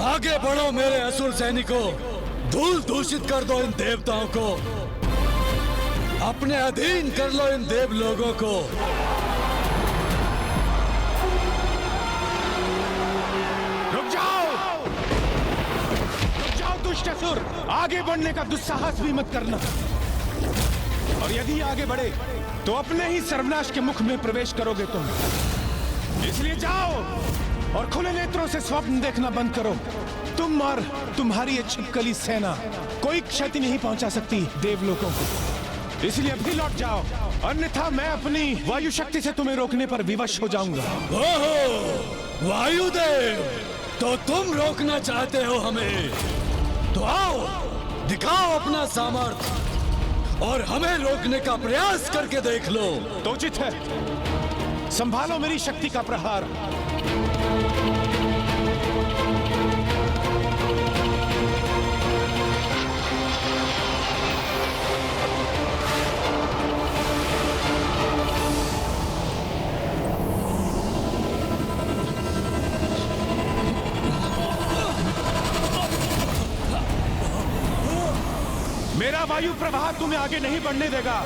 आगे बढ़ो मेरे असुर सैनिकों, धूल दूषित कर दो इन देवताओं को, अपने अधीन कर लो इन देव लोगों को। रुक जाओ दुष्ट असुर, आगे बढ़ने का दुस्साहस भी मत करना, और यदि आगे बढ़े तो अपने ही सर्वनाश के मुख में प्रवेश करोगे तुम। इसलिए जाओ और खुले नेत्रों से स्वप्न देखना बंद करो। तुम और तुम्हारी ये छिपकली सेना कोई क्षति नहीं पहुंचा सकती देवलोकों को। इसलिए अभी लौट जाओ, अन्यथा मैं अपनी वायु शक्ति से तुम्हें रोकने पर विवश हो जाऊंगा। ओहो, वायुदेव, तो तुम रोकना चाहते हो हमें? तो आओ, दिखाओ अपना सामर्थ्य और हमें रोकने का प्रयास करके देख लो। तो उचित है, संभालो मेरी शक्ति का प्रहार। मेरा वायु प्रवाह तुम्हें आगे नहीं बढ़ने देगा।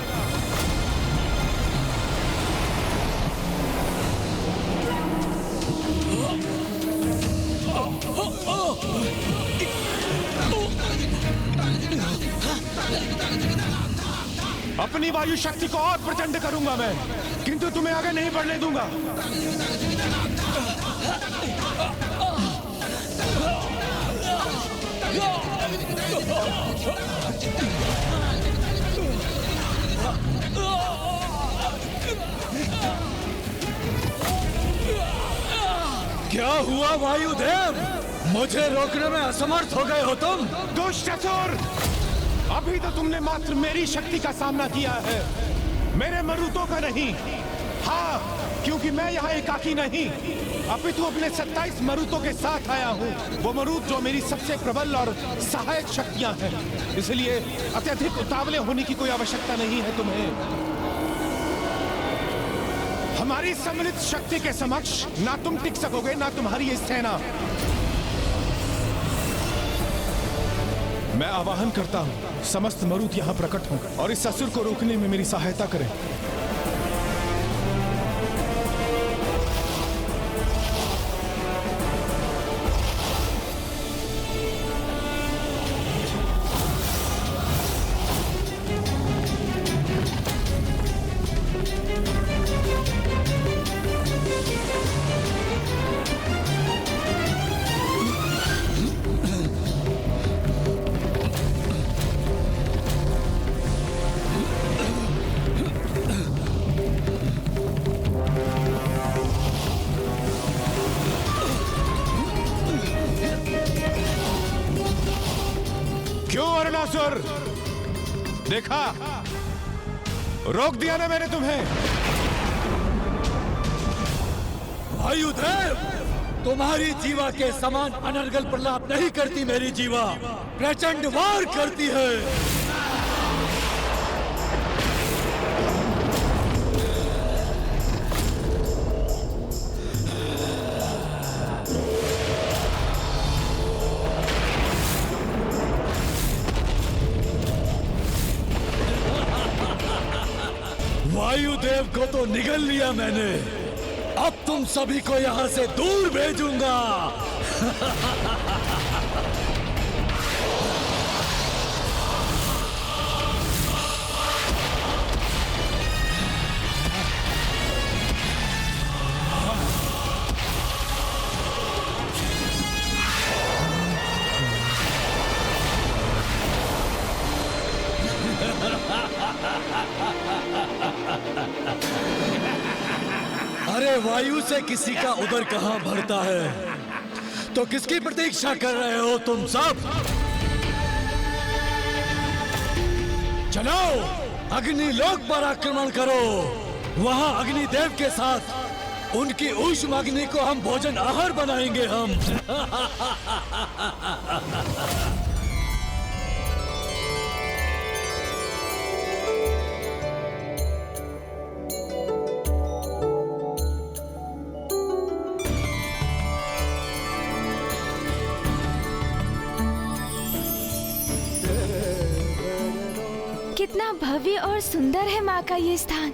अपनी वायु शक्ति को और प्रचंड करूंगा मैं, किंतु तुम्हें आगे नहीं बढ़ने दूंगा। क्या हुआ वायुदेव? मुझे रोकने में असमर्थ हो गए हो तुम? दुष्ट असुर, अभी तो तुमने मात्र मेरी शक्ति का सामना किया है, मेरे मरुतों का नहीं। हाँ, क्योंकि मैं यहाँ एकाकी नहीं, अपितु अपने 27 मरुतों के साथ आया हूँ। वो मरुत जो मेरी सबसे प्रबल और सहायक शक्तियाँ हैं। इसलिए अत्यधिक उतावले होने की कोई आवश्यकता नहीं है तुम्हें। हमारी सम्मिलित शक्ति के समक्ष ना तुम टिक सकोगे, ना तुम्हारी ये सेना। मैं आवाहन करता हूं, समस्त मरुत यहां प्रकट हों और इस असुर को रोकने में मेरी सहायता करें। असुर, देखा, रोक दिया ना मैंने तुम्हें। वायुदेव, तुम्हारी जीवा के समान अनर्गल प्रलाप नहीं करती मेरी जीवा, प्रचंड वार करती है। वायुदेव को तो निगल लिया मैंने, अब तुम सभी को यहां से दूर भेजूंगा। अरे वायु से किसी का उदर कहां भरता है, तो किसकी प्रतीक्षा कर रहे हो तुम सब? चलो अग्निलोक पर आक्रमण करो, वहां अग्निदेव के साथ उनकी ऊष्म अग्नि को हम भोजन आहार बनाएंगे हम। कितना भव्य और सुंदर है माँ का ये स्थान।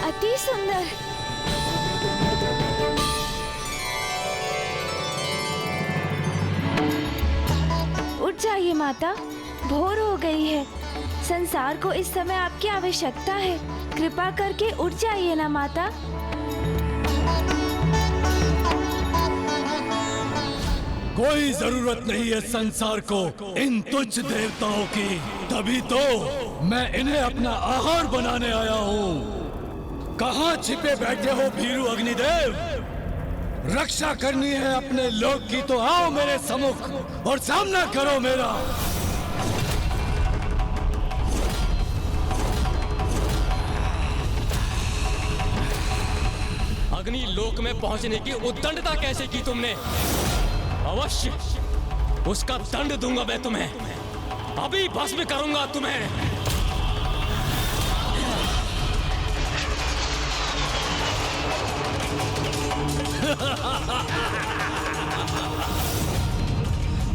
अति सुंदर। उठ जाइए माता, भोर हो गई है। संसार को इस समय आपकी आवश्यकता है। कृपा करके उठ जाइए ना माता। कोई जरूरत नहीं है संसार को इन तुच्छ देवताओं की, तभी तो मैं इन्हें अपना आहार बनाने आया हूँ। कहाँ छिपे बैठे हो भीरू अग्निदेव? रक्षा करनी है अपने लोक की तो आओ मेरे सम्मुख और सामना करो मेरा। अग्नि लोक में पहुंचने की उद्दंडता कैसे की तुमने? अवश्य उसका दंड दूंगा मैं तुम्हें। अभी भस्म करूंगा तुम्हें।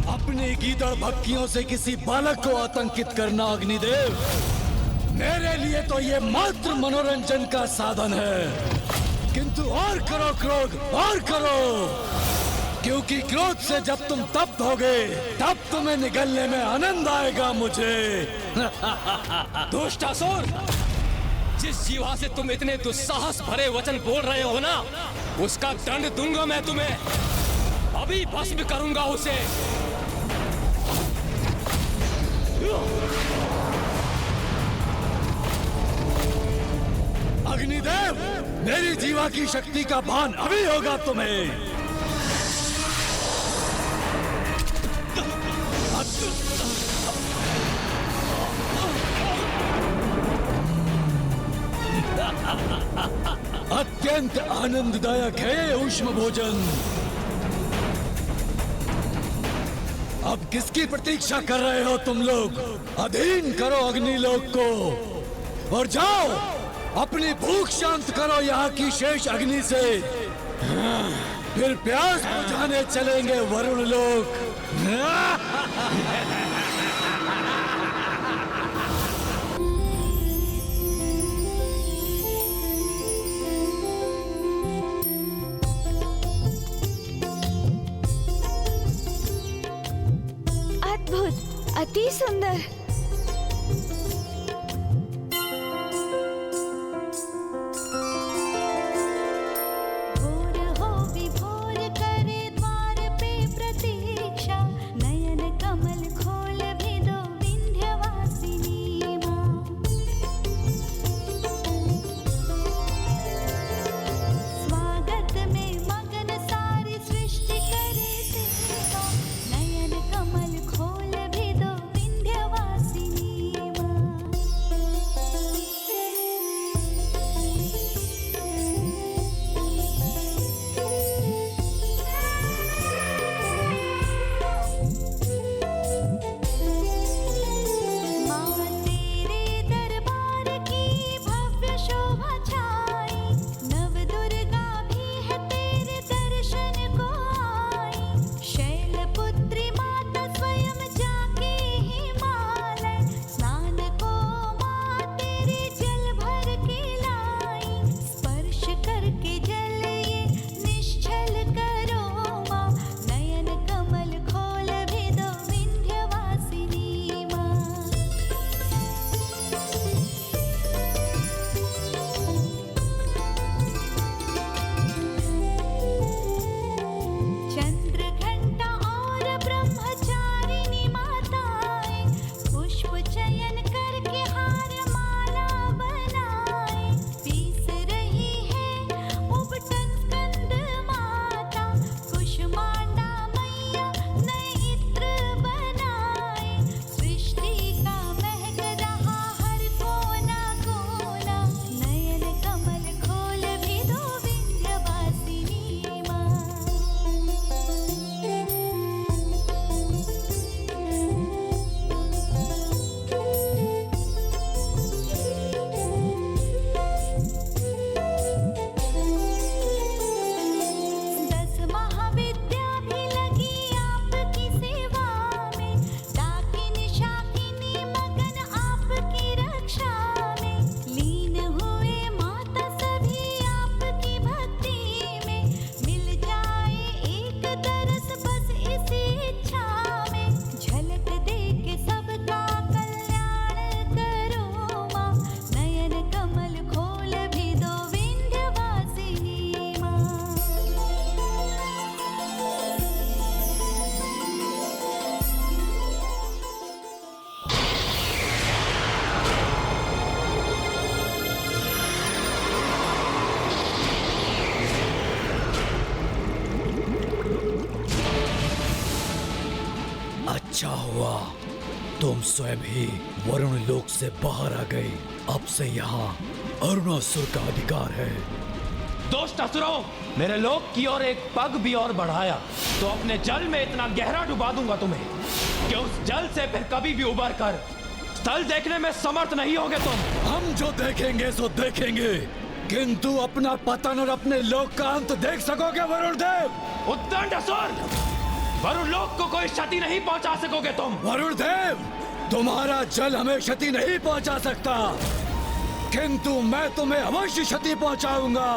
अपनी गीदड़ भक्तियों से किसी बालक को आतंकित करना अग्निदेव, मेरे लिए तो ये मात्र मनोरंजन का साधन है। किंतु और करो क्रोध, और करो, क्योंकि क्रोध से जब तुम तप्त होगे तब तुम्हें निगलने में आनंद आएगा मुझे। दुष्टासुर, जिस जीवा से तुम इतने दुस्साहस भरे वचन बोल रहे हो ना, उसका दंड दूंगा मैं तुम्हें। अभी भस्म करूंगा उसे। अग्निदेव, मेरी जीवा की शक्ति का भान अभी होगा तुम्हें। अत्यंत आनंददायक है ये ऊष्म भोजन। अब किसकी प्रतीक्षा कर रहे हो तुम लोग? अधीन करो अग्निलोक को और जाओ अपनी भूख शांत करो यहाँ की शेष अग्नि से। फिर प्यास बुझाने चलेंगे वरुण लोक। अद्भुत, अति सुंदर। अच्छा हुआ तुम स्वयं ही वरुण लोक से बाहर आ गई। अब से यहाँ अरुणासुर का अधिकार है। दोस्त असुरों, मेरे लोक की ओर एक पग भी और बढ़ाया तो अपने जल में इतना गहरा डुबा दूंगा तुम्हें कि उस जल से फिर कभी भी उबर कर स्थल देखने में समर्थ नहीं होगे तुम। हम जो देखेंगे सो देखेंगे, किंतु अपना पतन और अपने लोक का अंत देख सकोगे वरुण देव? उद्दंड असुर, वरुण लोक को कोई क्षति नहीं पहुंचा सकोगे तुम। वरुण देव, तुम्हारा जल हमें क्षति नहीं पहुंचा सकता, किंतु मैं तुम्हें अवश्य क्षति पहुंचाऊंगा।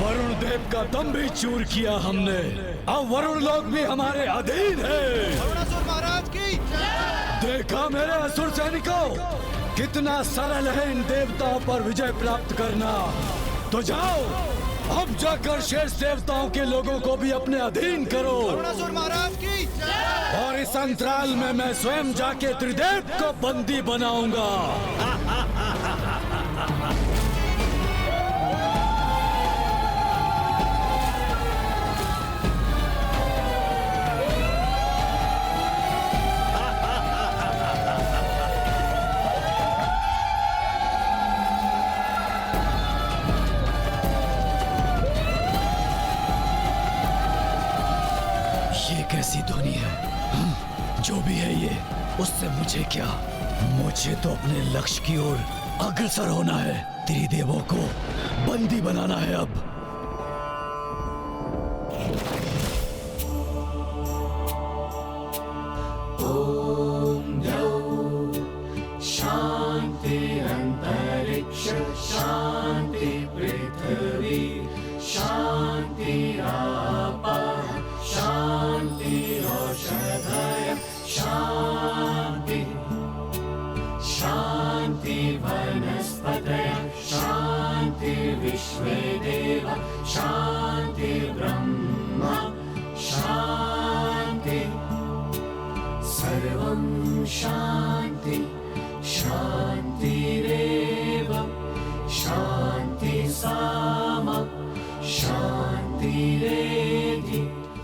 वरुण देव का दम भी चूर किया हमने। अब वरुण लोक भी हमारे अधीन है। अरुणासुर महाराज की देखा मेरे असुर सैनिकों, कितना सरल है इन देवताओं पर विजय प्राप्त करना। तो जाओ, अब जाकर शेष देवताओं के लोगों को भी अपने अधीन करो। अरुणासुर महाराज की और इस अंतराल में मैं स्वयं जाके त्रिदेव को बंदी बनाऊंगा। कैसी ध्वनि है? जो भी है ये, उससे मुझे क्या? मुझे तो अपने लक्ष्य की ओर अग्रसर होना है। त्रिदेवों को बंदी बनाना है अब।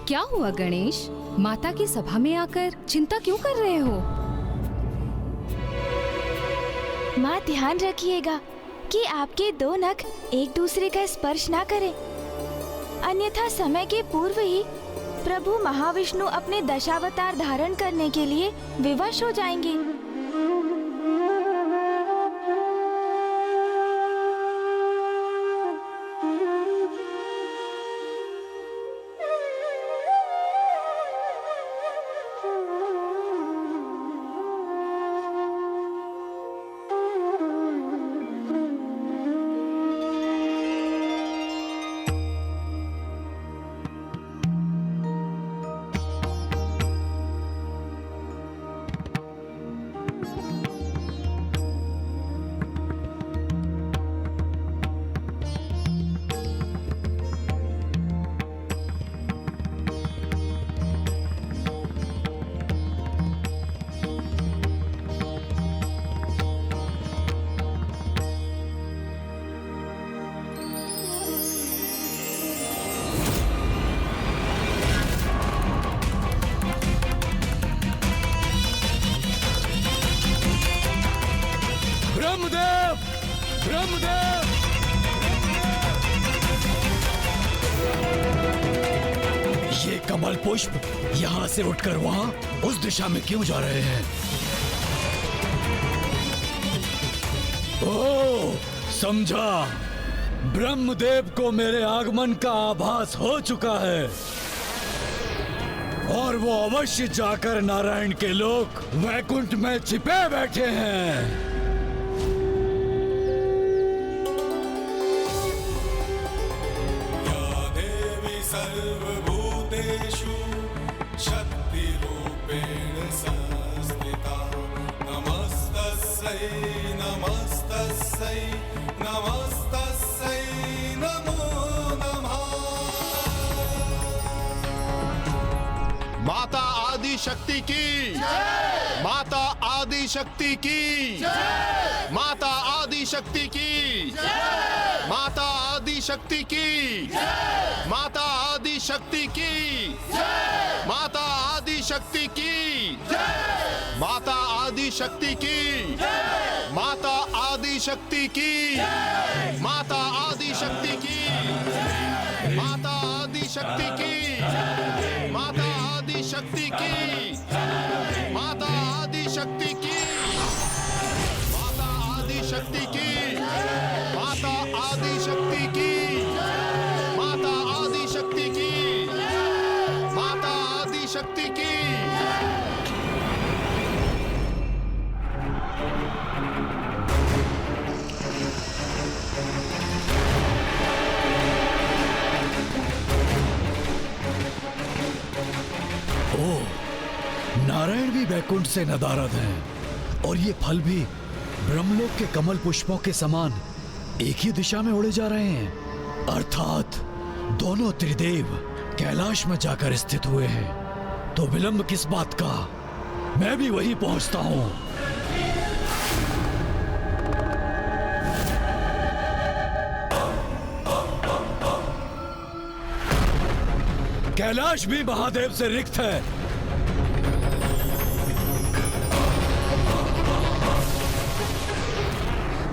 क्या हुआ गणेश? माता की सभा में आकर चिंता क्यों कर रहे हो? माँ ध्यान रखिएगा कि आपके दो नख एक दूसरे का स्पर्श ना करें, अन्यथा समय के पूर्व ही प्रभु महाविष्णु अपने दशावतार धारण करने के लिए विवश हो जाएंगे। ब्रह्मदेव, ब्रह्मदेव! ये कमल पुष्प यहाँ से उठकर वहाँ उस दिशा में क्यों जा रहे हैं? ओह, समझा। ब्रह्मदेव को मेरे आगमन का आभास हो चुका है और वो अवश्य जाकर नारायण के लोक वैकुंठ में छिपे बैठे हैं। सर्वभूतेषु शक्तिरूपेण संस्थिता नमस्तस्यै नमस्तस्यै नमस्तस्यै नमो नमः। माता आदि शक्ति की, माता आदि शक्ति की, माता आदि शक्ति की, माता आदि शक्ति की, माता आदि शक्ति की, माता आदि शक्ति की, माता आदि शक्ति की, माता आदि शक्ति की, माता आदि शक्ति की, माता आदि शक्ति की, माता आदि शक्ति की, माता आदि शक्ति की, माता आदि शक्ति की, माता आदि शक्ति की, माता आदि शक्ति की, माता आदि शक्ति की। ओह, नारायण भी वैकुंठ से नदारद हैं और ये फल भी ब्रह्मलोक के कमल पुष्पों के समान एक ही दिशा में उड़े जा रहे हैं। अर्थात दोनों त्रिदेव कैलाश में जाकर स्थित हुए हैं। तो विलंब किस बात का? मैं भी वहीं पहुंचता हूं। कैलाश भी महादेव से रिक्त है।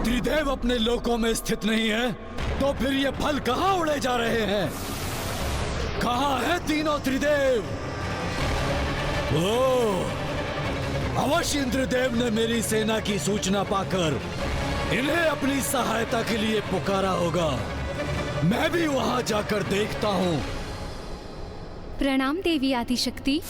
त्रिदेव अपने लोकों में स्थित नहीं है, तो फिर ये फल कहां उड़े जा रहे हैं? कहां है तीनों त्रिदेव? ओह, अवश्य इंद्रदेव ने मेरी सेना की सूचना पाकर इन्हें अपनी सहायता के लिए पुकारा होगा। मैं भी वहां जाकर देखता हूं। प्रणाम देवी आदिशक्ति।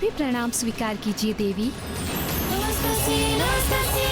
भी प्रणाम स्वीकार कीजिए देवी। नमस्ते, नमस्ते।